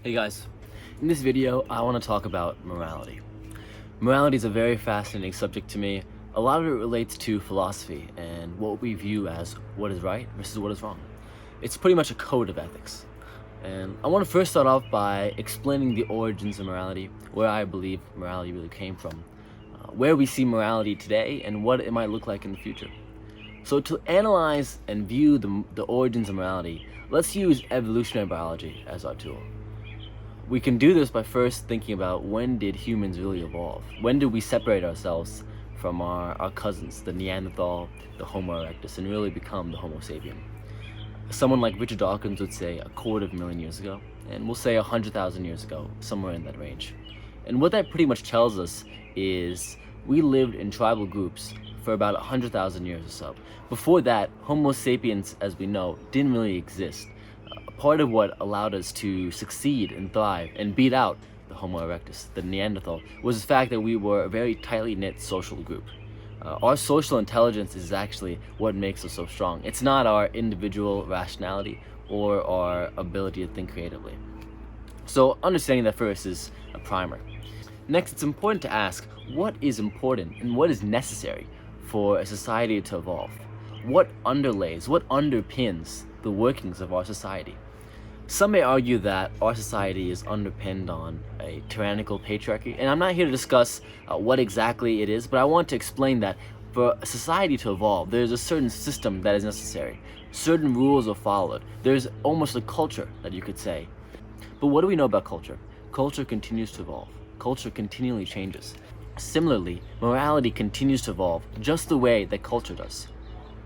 Hey guys, in this video I want to talk about morality. Morality is a very fascinating subject to me. A lot of it relates to philosophy and what we view as what is right versus what is wrong. It's pretty much a code of ethics. And I want to first start off by explaining the origins of morality, where I believe morality really came from, where we see morality today, and what it might look like in the future. So to analyze and view the origins of morality, let's use evolutionary biology as our tool. We can do this by first thinking about when did humans really evolve? When did we separate ourselves from our cousins, the Neanderthal, the Homo erectus, and really become the Homo sapien? Someone like Richard Dawkins would say 250,000 years ago, and we'll say 100,000 years ago, somewhere in that range. And what that pretty much tells us is we lived in tribal groups for about 100,000 years or so. Before that, Homo sapiens, as we know, didn't really exist. Part of what allowed us to succeed and thrive and beat out the Homo erectus, the Neanderthal, was the fact that we were a very tightly knit social group. Our social intelligence is actually what makes us so strong. It's not our individual rationality or our ability to think creatively. So understanding that first is a primer. Next, it's important to ask what is important and what is necessary for a society to evolve. What underlays, what underpins the workings of our society? Some may argue that our society is underpinned on a tyrannical patriarchy, and I'm not here to discuss what exactly it is, but I want to explain that for a society to evolve, there's a certain system that is necessary. Certain rules are followed. There's almost a culture that you could say. But what do we know about culture? Culture continues to evolve. Culture continually changes. Similarly, morality continues to evolve just the way that culture does.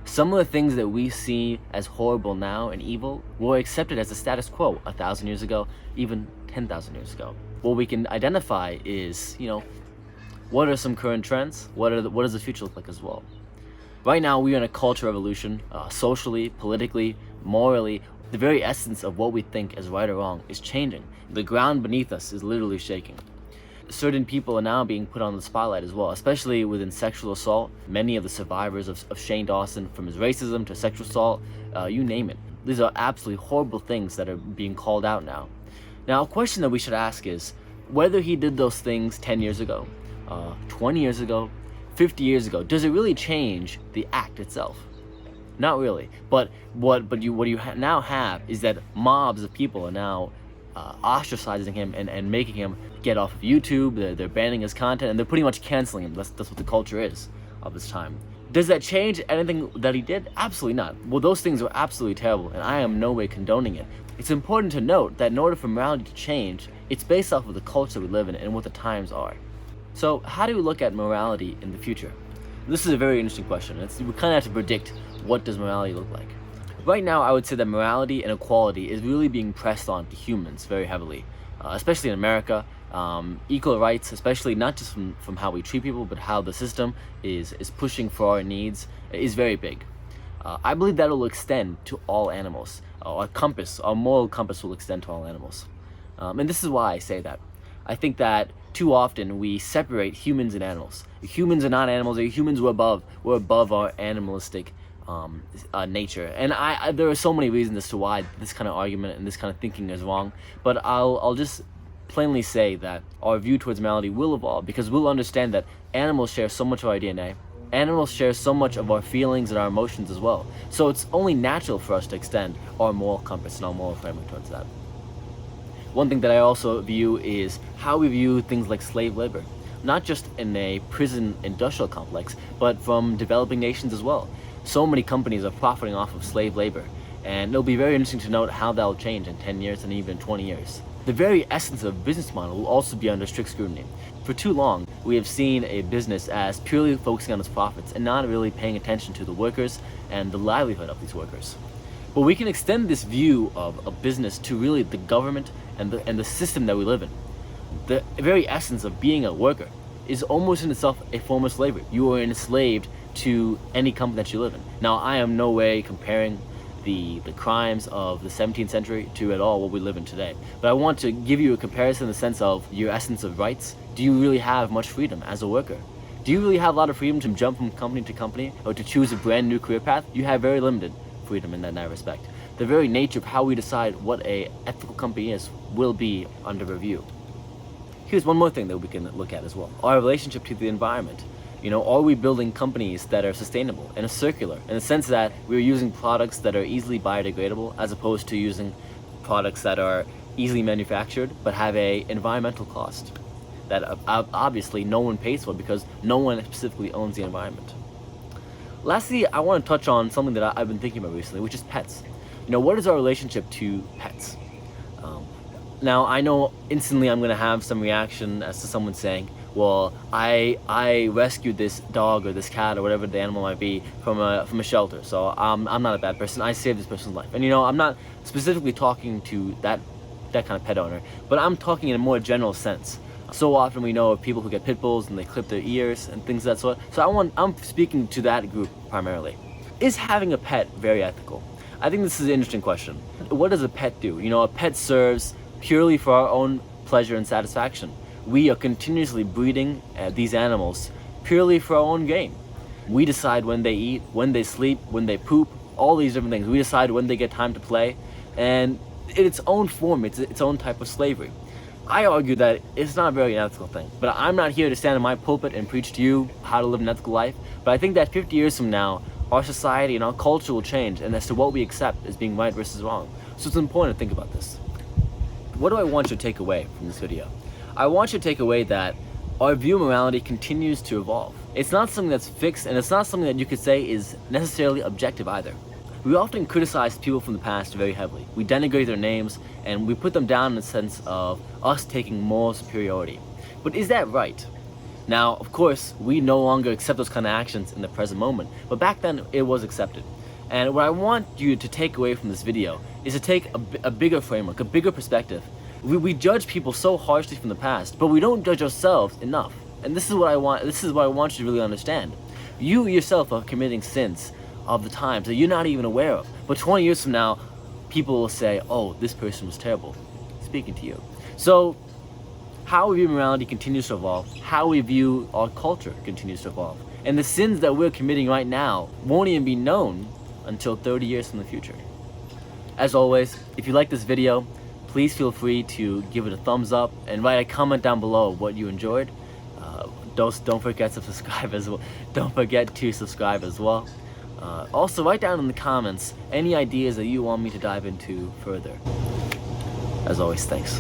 Some of the things that we see as horrible now and evil were accepted as the status quo 1,000 years ago, even 10,000 years ago. What we can identify is, what are some current trends? What does the future look like as well? Right now, we are in a culture revolution, socially, politically, morally. The very essence of what we think is right or wrong is changing. The ground beneath us is literally shaking. Certain people are now being put on the spotlight as well, especially within sexual assault. Many of the survivors of Shane Dawson, from his racism to sexual assault, you name it. These are absolutely horrible things that are being called out now. Now, a question that we should ask is whether he did those things 10 years ago, 20 years ago, 50 years ago, does it really change the act itself? Not really. But what you now have is that mobs of people are now ostracizing him and making him get off of YouTube. They're banning his content, and they're pretty much canceling him. That's what the culture is of this time. Does that change anything that he did? Absolutely not. Well, those things were absolutely terrible, and I am no way condoning it. It's important to note that in order for morality to change, it's based off of the culture we live in and what the times are. So how do we look at morality in the future? This is a very interesting question. We kind of have to predict what does morality look like. Right now, I would say that morality and equality is really being pressed on to humans very heavily, especially in America. Equal rights, especially not just from how we treat people, but how the system is pushing for our needs, is very big. I believe that will extend to all animals. Our moral compass will extend to all animals. And this is why I say that. I think that too often we separate humans and animals. Humans are not animals. Humans were above our animalistic nature, and there are so many reasons as to why this kind of argument and this kind of thinking is wrong, but I'll just plainly say that our view towards morality will evolve because we'll understand that animals share so much of our DNA. Animals share so much of our feelings and our emotions as well, so it's only natural for us to extend our moral compass and our moral framework towards that. One thing that I also view is how we view things like slave labor, not just in a prison industrial complex, but from developing nations as well. So many companies are profiting off of slave labor, and it'll be very interesting to note how that will change in 10 years and even 20 years. The very essence of a business model will also be under strict scrutiny. For too long, we have seen a business as purely focusing on its profits and not really paying attention to the workers and the livelihood of these workers. But we can extend this view of a business to really the government and the system that we live in. The very essence of being a worker is almost in itself a form of slavery. You are enslaved to any company that you live in. Now, I am no way comparing the crimes of the 17th century to at all what we live in today. But I want to give you a comparison in the sense of your essence of rights. Do you really have much freedom as a worker? Do you really have a lot of freedom to jump from company to company or to choose a brand new career path? You have very limited freedom in that respect. the very nature of how we decide what a ethical company is will be under review. Here's one more thing that we can look at as well: our relationship to the environment. Are we building companies that are sustainable and circular, in the sense that we're using products that are easily biodegradable as opposed to using products that are easily manufactured but have a environmental cost that obviously no one pays for because no one specifically owns the environment. Lastly, I want to touch on something that I've been thinking about recently, which is pets. What is our relationship to pets? Now, I know instantly I'm going to have some reaction as to someone saying, well, I rescued this dog or this cat or whatever the animal might be from a shelter, so I'm not a bad person. I saved this person's life. And I'm not specifically talking to that kind of pet owner, but I'm talking in a more general sense. So often we know of people who get pit bulls and they clip their ears and things of that sort. So I'm speaking to that group primarily. Is having a pet very ethical? I think this is an interesting question. What does a pet do? A pet serves purely for our own pleasure and satisfaction. We are continuously breeding these animals purely for our own gain. We decide when they eat, when they sleep, when they poop, all these different things. We decide when they get time to play, and in its own form, it's its own type of slavery. I argue that it's not a very ethical thing, but I'm not here to stand in my pulpit and preach to you how to live an ethical life. But I think that 50 years from now, our society and our culture will change, and as to what we accept as being right versus wrong. So it's important to think about this. What do I want you to take away from this video? I want you to take away that our view of morality continues to evolve. It's not something that's fixed, and it's not something that you could say is necessarily objective either. We often criticize people from the past very heavily. We denigrate their names, and we put them down in the sense of us taking moral superiority. But is that right? Now, of course, we no longer accept those kind of actions in the present moment, but back then it was accepted. And what I want you to take away from this video is to take a bigger framework, a bigger perspective. We judge people so harshly from the past, but we don't judge ourselves enough. And this is what I want you to really understand. You yourself are committing sins of the times that you're not even aware of. But 20 years from now, people will say, oh, this person was terrible, speaking to you. So how we view morality continues to evolve. How we view our culture continues to evolve. And the sins that we're committing right now won't even be known until 30 years in the future. As always, if you like this video, please feel free to give it a thumbs up and write a comment down below what you enjoyed. Don't forget to subscribe as well. Don't forget to subscribe as well. Also, write down in the comments any ideas that you want me to dive into further. As always, thanks.